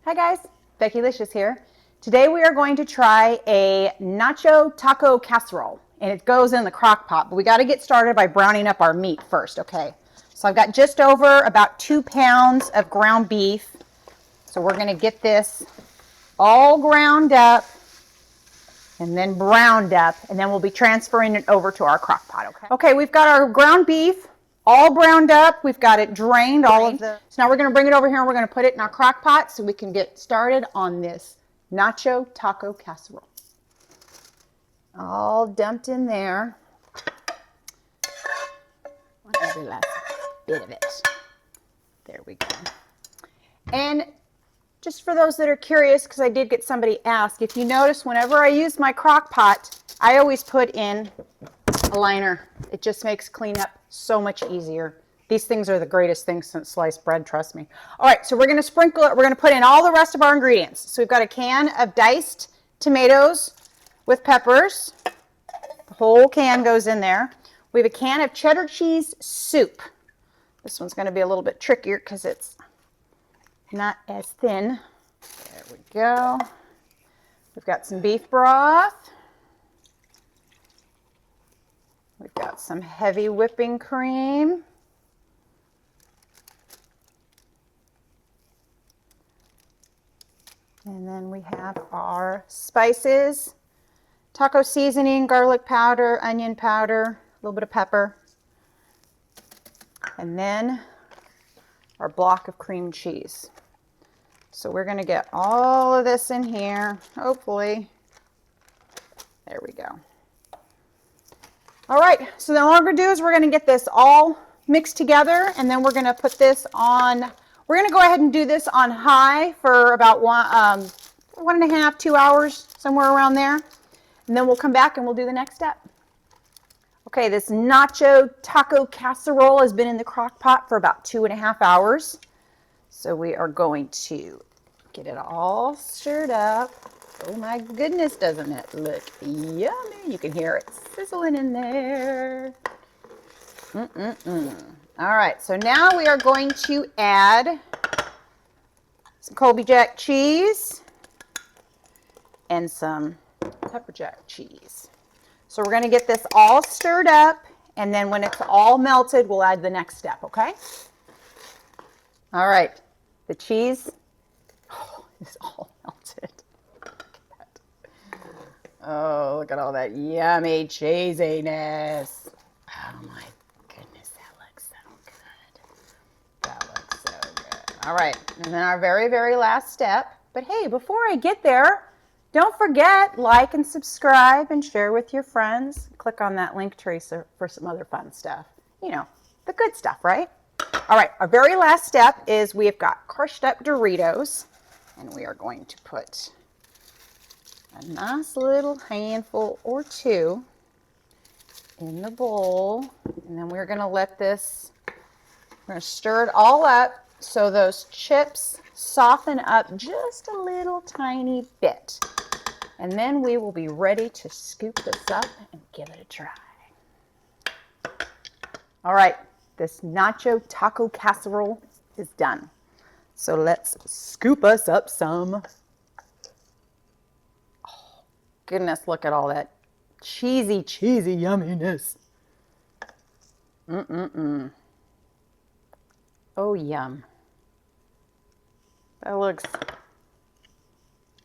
Hi guys, Becki-licious here. Today we are going to try a nacho taco casserole, and it goes in the crock pot, but we got to get started by browning up our meat first, okay? So I've got just over about 2 pounds of ground beef. So we're going to get this all ground up and then browned up, and then we'll be transferring it over to our crock pot, okay? Okay, we've got our ground beef all browned up. We've got it drained, So now we're going to bring it over here and we're going to put it in our crock pot so we can get started on this nacho taco casserole. All dumped in there. Every last bit of it. There we go. And just for those that are curious, because I did get somebody ask, if you notice whenever I use my crock pot, I always put in a liner. It just makes cleanup so much easier. These things are the greatest things since sliced bread, trust me. All right, so we're going to sprinkle it. We're going to put in all the rest of our ingredients. So we've got a can of diced tomatoes with peppers. The whole can goes in there. We have a can of cheddar cheese soup. This one's going to be a little bit trickier because it's not as thin. There we go. We've got some beef broth. We've got some heavy whipping cream. And then we have our spices, taco seasoning, garlic powder, onion powder, a little bit of pepper. And then our block of cream cheese. So we're going to get all of this in here, hopefully. There we go. All right, so then what we're going to do is we're going to get this all mixed together, and then we're going to put this on, we're going to go ahead and do this on high for about 1.5, 2 hours, somewhere around there. And then we'll come back and we'll do the next step. Okay, this nacho taco casserole has been in the crock pot for about 2.5 hours. So we are going to get it all stirred up. Oh my goodness, doesn't it look yummy? You can hear it sizzling in there. All right, so now we are going to add some Colby Jack cheese and some pepper jack cheese. So we're going to get this all stirred up, and then when it's all melted, we'll add the next step, okay? All right, the cheese is all melted. Oh, look at all that yummy cheesiness. Oh my goodness, that looks so good. That looks so good. All right, and then our very, very last step. But hey, before I get there, don't forget, like and subscribe and share with your friends. Click on that link tree for some other fun stuff. You know, the good stuff, right? All right, our very last step is we have got crushed up Doritos, and we are going to put a nice little handful or two in the bowl, and then we're going to let this, we're going to stir it all up so those chips soften up just a little tiny bit. And then we will be ready to scoop this up and give it a try. All right, this nacho taco casserole is done. So let's scoop us up some. Oh, goodness, look at all that cheesy, cheesy yumminess. Oh, yum. That looks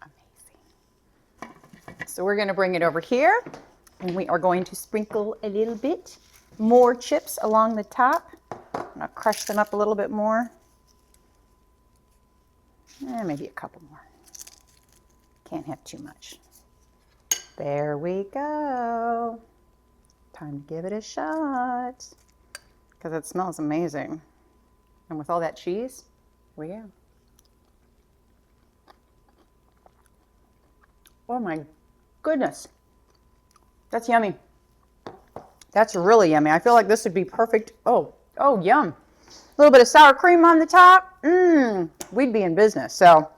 amazing. So we're going to bring it over here, and we are going to sprinkle a little bit more chips along the top. I'm going to crush them up a little bit more. Maybe a couple more. Can't have too much. There we go. Time to give it a shot, because it smells amazing. And with all that cheese, here we go. Oh my goodness. That's yummy. That's really yummy. I feel like this would be perfect. Oh, yum. A little bit of sour cream on the top. We'd be in business. So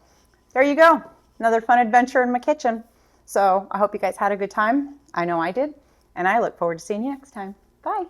there you go. Another fun adventure in my kitchen. So I hope you guys had a good time. I know I did. And I look forward to seeing you next time. Bye.